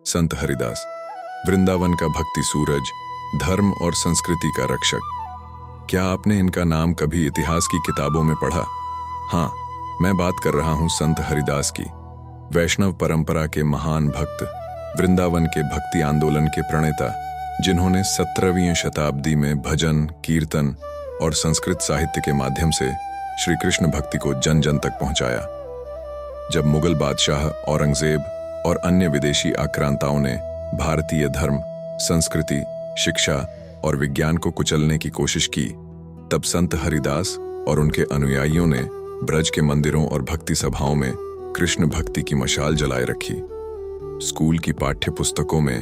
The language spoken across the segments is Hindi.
संत हरिदास, वृंदावन का भक्ति सूरज, धर्म और संस्कृति का रक्षक। क्या आपने इनका नाम कभी इतिहास की किताबों में पढ़ा? हाँ, मैं बात कर रहा हूँ संत हरिदास की। वैष्णव परंपरा के महान भक्त, वृंदावन के भक्ति आंदोलन के प्रणेता, जिन्होंने 17वीं शताब्दी में भजन, कीर्तन और संस्कृत साहित्य के माध्यम से श्री कृष्ण भक्ति को जन जन तक पहुंचाया। जब मुगल बादशाह औरंगजेब और अन्य विदेशी आक्रांताओं ने भारतीय धर्म, संस्कृति, शिक्षा और विज्ञान को कुचलने की कोशिश की, तब संत हरिदास और उनके अनुयायियों ने ब्रज के मंदिरों और भक्ति सभाओं में कृष्ण भक्ति की मशाल जलाए रखी। स्कूल की पाठ्य पुस्तकों में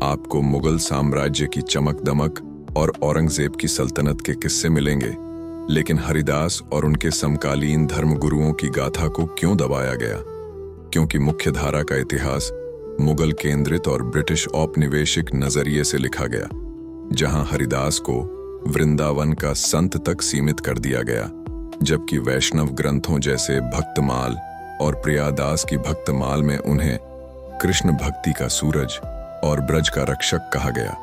आपको मुगल साम्राज्य की चमक दमक और औरंगजेब की सल्तनत के किस्से मिलेंगे, लेकिन हरिदास और उनके समकालीन धर्मगुरुओं की गाथा को क्यों दबाया गया? क्योंकि मुख्य धारा का इतिहास मुगल केंद्रित और ब्रिटिश औपनिवेशिक नजरिए से लिखा गया, जहां हरिदास को वृंदावन का संत तक सीमित कर दिया गया, जबकि वैष्णव ग्रंथों जैसे भक्तमाल और प्रियादास की भक्तमाल में उन्हें कृष्ण भक्ति का सूरज और ब्रज का रक्षक कहा गया।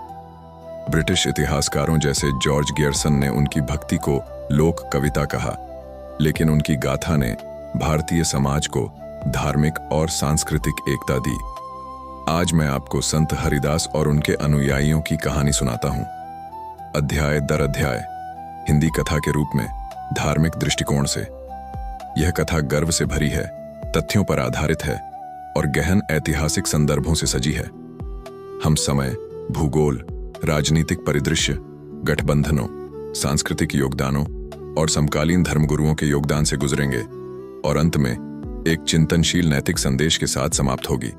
ब्रिटिश इतिहासकारों जैसे जॉर्ज गियर्सन ने उनकी भक्ति को लोक कविता कहा, लेकिन उनकी गाथा ने भारतीय समाज को धार्मिक और सांस्कृतिक एकता दी। आज मैं आपको संत हरिदास और उनके अनुयायियों की कहानी सुनाता हूं, अध्याय दर अध्याय, हिंदी कथा के रूप में, धार्मिक दृष्टिकोण से। यह कथा गर्व से भरी है, तथ्यों पर आधारित है और गहन ऐतिहासिक संदर्भों से सजी है। हम समय, भूगोल, राजनीतिक परिदृश्य, गठबंधनों, सांस्कृतिक योगदानों और समकालीन धर्मगुरुओं के योगदान से गुजरेंगे और अंत में एक चिंतनशील नैतिक संदेश के साथ समाप्त होगी।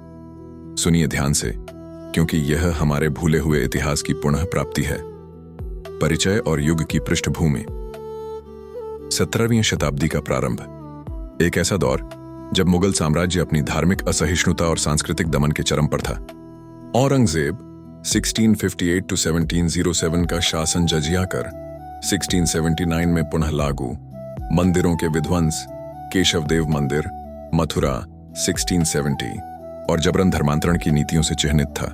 सुनिए ध्यान से, क्योंकि यह हमारे भूले हुए इतिहास की पुनः प्राप्ति है। परिचय और युग की पृष्ठभूमि। 17वीं शताब्दी का प्रारंभ, एक ऐसा दौर जब मुगल साम्राज्य अपनी धार्मिक असहिष्णुता और सांस्कृतिक दमन के चरम पर था। औरंगजेब 1658 to 1707 का शासन जजिया कर 1679 में पुनः लागू, मंदिरों के विध्वंस, केशवदेव मंदिर, मथुरा 1670 और जबरन धर्मांतरण की नीतियों से चिह्नित था।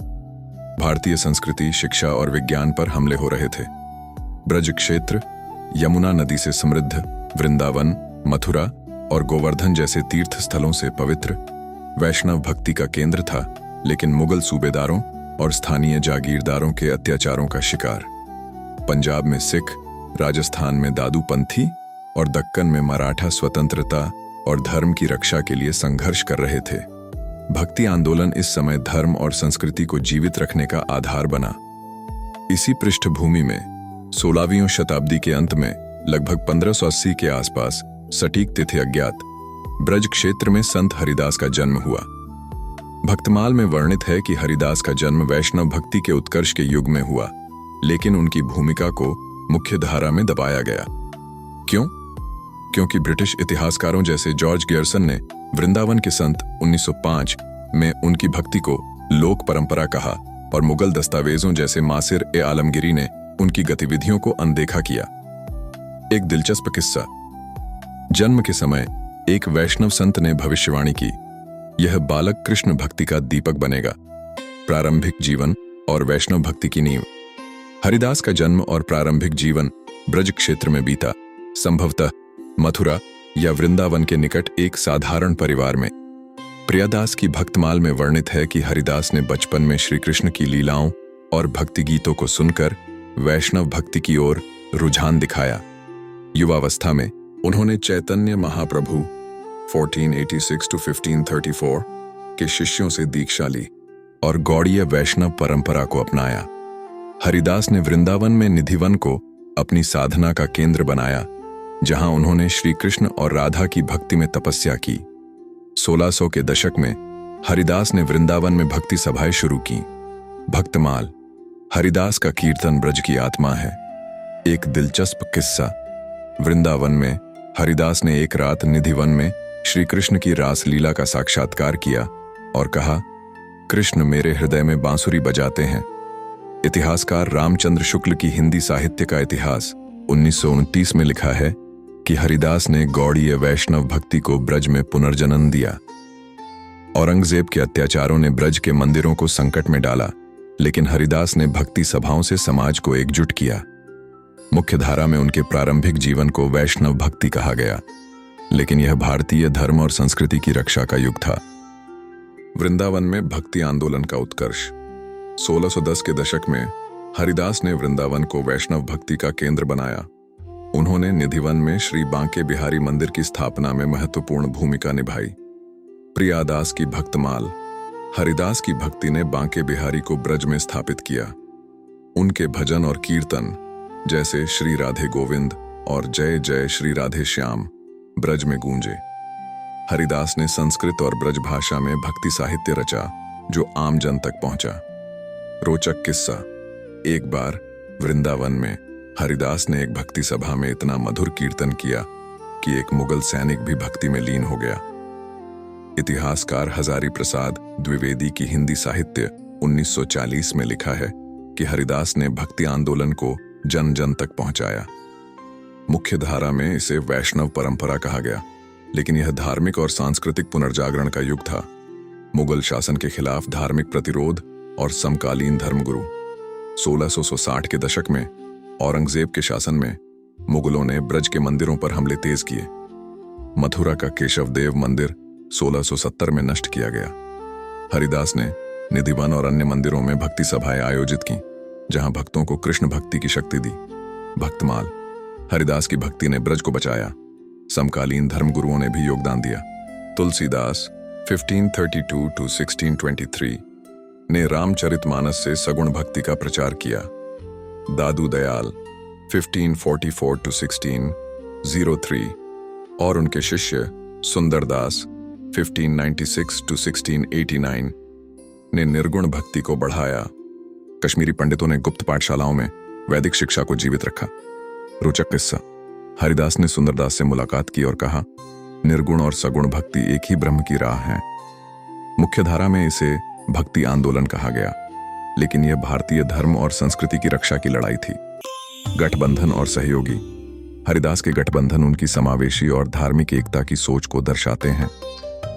भारतीय संस्कृति, शिक्षा और विज्ञान पर हमले हो रहे थे। ब्रज क्षेत्र यमुना नदी से समृद्ध, वृंदावन, मथुरा और गोवर्धन जैसे तीर्थ स्थलों से पवित्र, वैष्णव भक्ति का केंद्र था, लेकिन मुगल सूबेदारों और स्थानीय जागीरदारों के अत्याचारों का शिकार। पंजाब में सिख, राजस्थान में दादूपंथी और दक्कन में मराठा स्वतंत्रता और धर्म की रक्षा के लिए संघर्ष कर रहे थे। भक्ति आंदोलन इस समय धर्म और संस्कृति को जीवित रखने का आधार बना। इसी पृष्ठभूमि में 16वीं शताब्दी के अंत में लगभग 1580 के आसपास, सटीक तिथि अज्ञात, ब्रज क्षेत्र में संत हरिदास का जन्म हुआ। भक्तमाल में वर्णित है कि हरिदास का जन्म वैष्णव भक्ति के उत्कर्ष के युग में हुआ, लेकिन उनकी भूमिका को मुख्य धारा में दबाया गया। क्यों? क्योंकि ब्रिटिश इतिहासकारों जैसे जॉर्ज गियर्सन ने वृंदावन के संत 1905 में उनकी भक्ति को लोक परंपरा कहा और मुगल दस्तावेजों जैसे मासिर ए आलमगिरी ने उनकी गतिविधियों को अनदेखा किया। एक दिलचस्प किस्सा। जन्म के समय एक वैष्णव संत ने भविष्यवाणी की, यह बालक कृष्ण भक्ति का दीपक बनेगा। प्रारंभिक जीवन और वैष्णव भक्ति की नींव। हरिदास का जन्म और प्रारंभिक जीवन ब्रज क्षेत्र में बीता, संभवतः मथुरा या वृंदावन के निकट एक साधारण परिवार में। प्रियादास की भक्तमाल में वर्णित है कि हरिदास ने बचपन में श्री कृष्ण की लीलाओं और भक्ति गीतों को सुनकर वैष्णव भक्ति की ओर रुझान दिखाया। युवावस्था में उन्होंने चैतन्य महाप्रभु 1486 to 1534 के शिष्यों से दीक्षा ली और गौड़ीय वैष्णव परंपरा को अपनाया। हरिदास ने वृंदावन में निधिवन को अपनी साधना का केंद्र बनाया, जहां उन्होंने श्री कृष्ण और राधा की भक्ति में तपस्या की। 1600 के दशक में हरिदास ने वृंदावन में भक्ति सभाएं शुरू की। भक्तमाल, हरिदास का कीर्तन ब्रज की आत्मा है। एक दिलचस्प किस्सा। वृंदावन में हरिदास ने एक रात निधिवन में श्री कृष्ण की रासलीला का साक्षात्कार किया और कहा, कृष्ण मेरे हृदय में बांसुरी बजाते हैं। इतिहासकार रामचंद्र शुक्ल की हिंदी साहित्य का इतिहास 1929 में लिखा है कि हरिदास ने गौड़ीय वैष्णव भक्ति को ब्रज में पुनर्जन्म दिया। औरंगजेब के अत्याचारों ने ब्रज के मंदिरों को संकट में डाला, लेकिन हरिदास ने भक्ति सभाओं से समाज को एकजुट किया। मुख्य धारा में उनके प्रारंभिक जीवन को वैष्णव भक्ति कहा गया, लेकिन यह भारतीय धर्म और संस्कृति की रक्षा का युग था। वृंदावन में भक्ति आंदोलन का उत्कर्ष। 1610 के दशक में हरिदास ने वृंदावन को वैष्णव भक्ति का केंद्र बनाया। उन्होंने निधिवन में श्री बांके बिहारी मंदिर की स्थापना में महत्वपूर्ण भूमिका निभाई। प्रियादास की भक्तमाल। हरिदास की भक्ति ने बांके बिहारी को ब्रज में स्थापित किया। उनके भजन और कीर्तन जैसे श्री राधे गोविंद और जय जय श्री राधे श्याम ब्रज में गूंजे। हरिदास ने संस्कृत और ब्रज भाषा में भक्ति साहित्य रचा, जो आम जन तक पहुंचा। रोचक किस्सा। एक बार वृंदावन में हरिदास ने एक भक्ति सभा में इतना मधुर कीर्तन किया कि एक मुगल सैनिक भी भक्ति में लीन हो गया। इतिहासकार हजारी प्रसाद द्विवेदी की हिंदी साहित्य 1940 में लिखा है कि हरिदास ने भक्ति आंदोलन को जन जन तक पहुंचाया। मुख्य धारा में इसे वैष्णव परंपरा कहा गया, लेकिन यह धार्मिक और सांस्कृतिक पुनर्जागरण का युग था। मुगल शासन के खिलाफ धार्मिक प्रतिरोध और समकालीन धर्मगुरु। 1660 के दशक में औरंगजेब के शासन में मुगलों ने ब्रज के मंदिरों पर हमले तेज किए। मथुरा का केशवदेव मंदिर 1670 में नष्ट किया गया। हरिदास ने निधिवन और अन्य मंदिरों में भक्ति सभाएं आयोजित की, जहां भक्तों को कृष्ण भक्ति की शक्ति दी। भक्तमाल। हरिदास की भक्ति ने ब्रज को बचाया। समकालीन धर्मगुरुओं ने भी योगदान दिया। तुलसीदास 1532 to 1623 ने रामचरितमानस से सगुण भक्ति का प्रचार किया। दादू दयाल 1544 to 1603 और उनके शिष्य सुंदरदास 1596 to 1689 ने निर्गुण भक्ति को बढ़ाया। कश्मीरी पंडितों ने गुप्त पाठशालाओं में वैदिक शिक्षा को जीवित रखा। रोचक किस्सा। हरिदास ने सुंदरदास से मुलाकात की और कहा, निर्गुण और सगुण भक्ति एक ही ब्रह्म की राह है। मुख्य धारा में इसे भक्ति आंदोलन कहा गया, लेकिन यह भारतीय धर्म और संस्कृति की रक्षा की लड़ाई थी। गठबंधन और सहयोगी। हरिदास के गठबंधन उनकी समावेशी और धार्मिक एकता की सोच को दर्शाते हैं।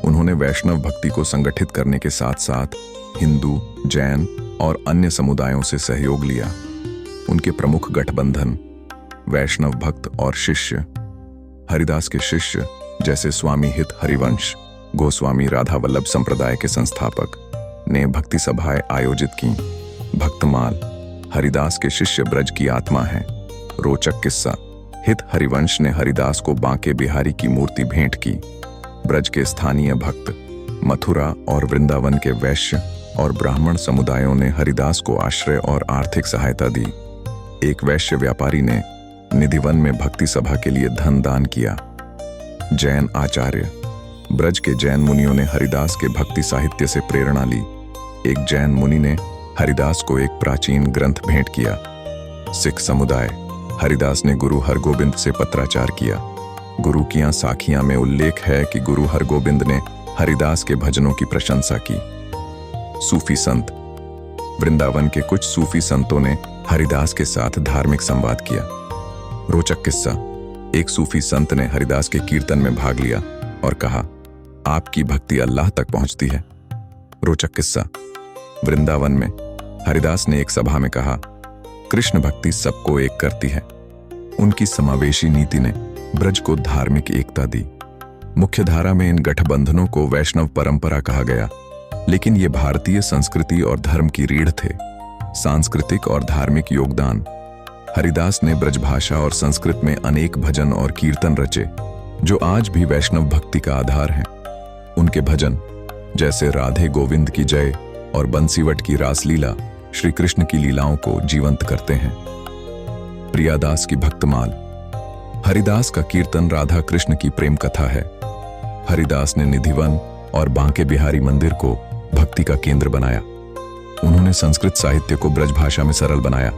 उन्होंने वैष्णव भक्ति को संगठित करने के साथ साथ हिंदू, जैन और अन्य समुदायों से सहयोग लिया। उनके प्रमुख गठबंधन वैष्णव भक्त और शिष्य। हरिदास के शिष्य जैसे स्वामी हित हरिवंश, गोस्वामी राधा वल्लभ संप्रदाय के संस्थापक ने भक्ति सभाएं आयोजित की। भक्तमाल। हरिदास के शिष्य ब्रज की आत्मा है। रोचक किस्सा। हित हरिवंश ने हरिदास को बांके बिहारी की मूर्ति भेंट की। ब्रज के स्थानीय भक्त, मथुरा और वृंदावन के वैश्य और ब्राह्मण समुदायों ने हरिदास को आश्रय और आर्थिक सहायता दी। एक वैश्य व्यापारी ने निधिवन में भक्ति सभा के लिए धन दान किया। जैन आचार्य। ब्रज के जैन मुनियों ने हरिदास के भक्ति साहित्य से प्रेरणा ली। एक जैन मुनि ने हरिदास को एक प्राचीन ग्रंथ भेंट किया। सिख समुदाय। हरिदास ने गुरु हरगोबिंद से पत्राचार किया। गुरु कियां साखियां में उल्लेख है कि गुरु हरगोबिंद ने हरिदास के भजनों की प्रशंसा की। सूफी संत। वृंदावन के कुछ सूफी संतों ने हरिदास के साथ धार्मिक संवाद किया। रोचक किस्सा। एक सूफी संत ने हरिदास के कीर्तन में भाग लिया और कहा, आपकी भक्ति अल्लाह तक पहुंचती है। रोचक किस्सा। वृंदावन में हरिदास ने एक सभा में कहा, कृष्ण भक्ति सबको एक करती है। उनकी समावेशी नीति ने ब्रज को धार्मिक एकता दी। मुख्य धारा में इन गठबंधनों को वैष्णव परंपरा कहा गया, लेकिन ये भारतीय संस्कृति और धर्म की रीढ़ थे। सांस्कृतिक और धार्मिक योगदान। हरिदास ने ब्रजभाषा और संस्कृत में अनेक भजन और कीर्तन रचे, जो आज भी वैष्णव भक्ति का आधार हैं। उनके भजन जैसे राधे गोविंद की जय और बंसीवट की रासलीला श्री कृष्ण की लीलाओं को जीवंत करते हैं। प्रियादास की भक्तमाल। हरिदास का कीर्तन राधा कृष्ण की प्रेम कथा है। हरिदास ने निधिवन और बांके बिहारी मंदिर को भक्ति का केंद्र बनाया। उन्होंने संस्कृत साहित्य को ब्रजभाषा में सरल बनाया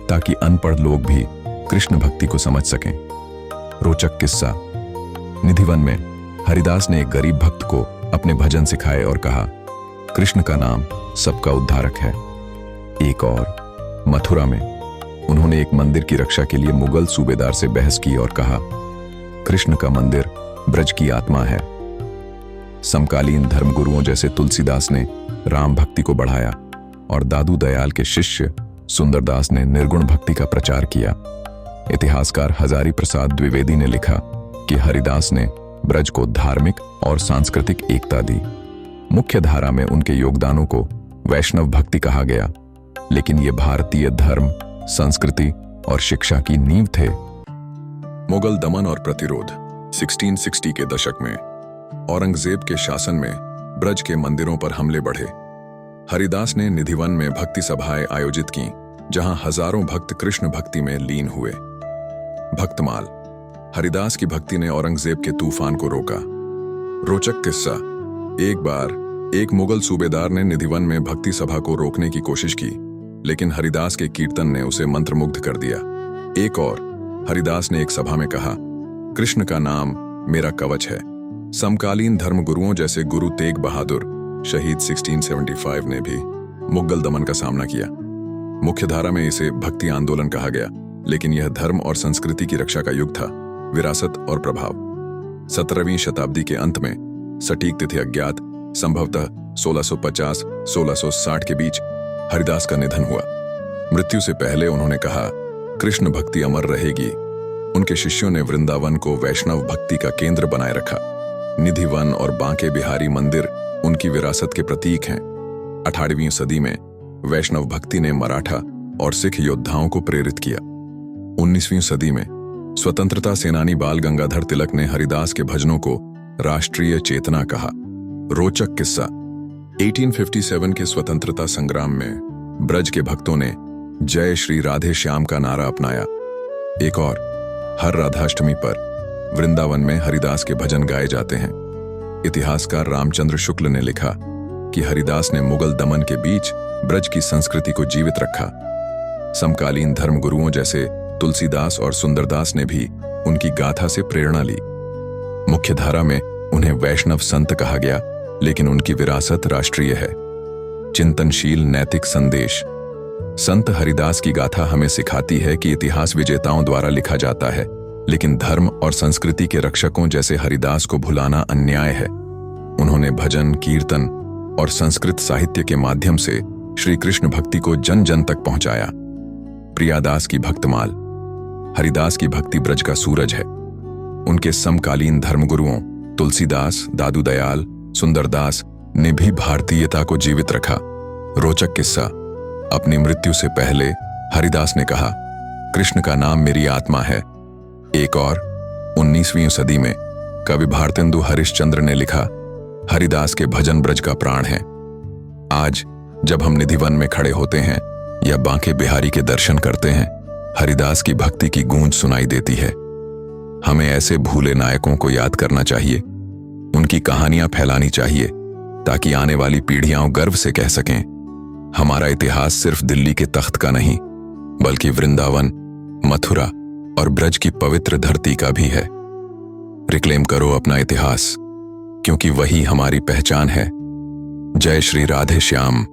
ताकि अनपढ़ लोग भी कृष्ण भक्ति को समझ सकें। रोचक किस्सा। निधिवन में हरिदास ने एक गरीब भक्त को अपने भजन सिखाए और कहा, कृष्ण का नाम सबका उद्धारक है। एक और मथुरा में उन्होंने एक मंदिर की रक्षा के लिए मुगल सूबेदार से बहस की और कहा, कृष्ण का मंदिर ब्रज की आत्मा है। समकालीन धर्मगुरुओं जैसे तुलसीदास ने राम भक्ति को बढ़ाया और दादू दयाल के शिष्य सुंदरदास ने निर्गुण भक्ति का प्रचार किया। इतिहासकार हजारी प्रसाद द्विवेदी ने लिखा कि हरिदास ने ब्रज को धार्मिक और सांस्कृतिक एकता दी। मुख्य धारा में उनके योगदानों को वैष्णव भक्ति कहा गया, लेकिन ये भारतीय धर्म, संस्कृति और शिक्षा की नींव थे। मुगल दमन और प्रतिरोध 1660 के दशक में औरंगजेब के शासन में ब्रज के मंदिरों पर हमले बढ़े। हरिदास ने निधिवन में भक्ति सभाएं आयोजित की, जहां हजारों भक्त कृष्ण भक्ति में लीन हुए। भक्तमाल, हरिदास की भक्ति ने औरंगजेब के तूफान को रोका। रोचक किस्सा, एक बार एक मुगल सूबेदार ने निधिवन में भक्ति सभा को रोकने की कोशिश की, लेकिन हरिदास के कीर्तन ने उसे मंत्रमुग्ध कर दिया। एक और हरिदास ने एक सभा में कहा, कृष्ण का नाम मेरा कवच है। समकालीन धर्मगुरुओं जैसे गुरु तेग बहादुर शहीद 1675 ने भी मुगल दमन का सामना किया। मुख्यधारा में इसे भक्ति आंदोलन कहा गया, लेकिन यह धर्म और संस्कृति की रक्षा का युग था, विरासत और प्रभाव। 17वीं शताब्दी के अंत में, सटीक तिथि अज्ञात, संभवतः 1650-1660 के बीच हरिदास का निधन हुआ। मृत्यु से पहले उन्होंने कहा, कृष्ण भक्ति अमर रहेगी। उनके शिष्यों ने वृंदावन को वैष्णव भक्ति का केंद्र बनाए रखा। निधिवन और बांके बिहारी मंदिर उनकी विरासत के प्रतीक हैं। 18वीं सदी में वैष्णव भक्ति ने मराठा और सिख योद्धाओं को प्रेरित किया। 19वीं सदी में स्वतंत्रता सेनानी बाल गंगाधर तिलक ने हरिदास के भजनों को राष्ट्रीय चेतना कहा। रोचक किस्सा, 1857 के स्वतंत्रता संग्राम में ब्रज के भक्तों ने जय श्री राधे श्याम का नारा अपनाया। एक और, हर राधाष्टमी पर वृंदावन में हरिदास के भजन गाए जाते हैं। इतिहासकार रामचंद्र शुक्ल ने लिखा कि हरिदास ने मुगल दमन के बीच ब्रज की संस्कृति को जीवित रखा। समकालीन धर्मगुरुओं जैसे तुलसीदास और सुंदरदास ने भी उनकी गाथा से प्रेरणा ली। मुख्यधारा में उन्हें वैष्णव संत कहा गया, लेकिन उनकी विरासत राष्ट्रीय है। चिंतनशील नैतिक संदेश, संत हरिदास की गाथा हमें सिखाती है कि इतिहास विजेताओं द्वारा लिखा जाता है, लेकिन धर्म और संस्कृति के रक्षकों जैसे हरिदास को भुलाना अन्याय है। उन्होंने भजन, कीर्तन और संस्कृत साहित्य के माध्यम से श्री कृष्ण भक्ति को जन जन तक पहुंचाया। प्रियादास की भक्तमाल, हरिदास की भक्ति ब्रज का सूरज है। उनके समकालीन धर्मगुरुओं तुलसीदास, दादू दयाल, सुंदरदास ने भी भारतीयता को जीवित रखा। रोचक किस्सा, अपनी मृत्यु से पहले हरिदास ने कहा, कृष्ण का नाम मेरी आत्मा है। एक और, 19वीं सदी में कवि भारतेंदु हरिश्चंद्र ने लिखा, हरिदास के भजन ब्रज का प्राण है। आज जब हम निधिवन में खड़े होते हैं या बांके बिहारी के दर्शन करते हैं, हरिदास की भक्ति की गूंज सुनाई देती है। हमें ऐसे भूले नायकों को याद करना चाहिए, उनकी कहानियां फैलानी चाहिए, ताकि आने वाली पीढ़ियां गर्व से कह सकें, हमारा इतिहास सिर्फ दिल्ली के तख्त का नहीं, बल्कि वृंदावन, मथुरा और ब्रज की पवित्र धरती का भी है। रिक्लेम करो अपना इतिहास, क्योंकि वही हमारी पहचान है। जय श्री राधे श्याम।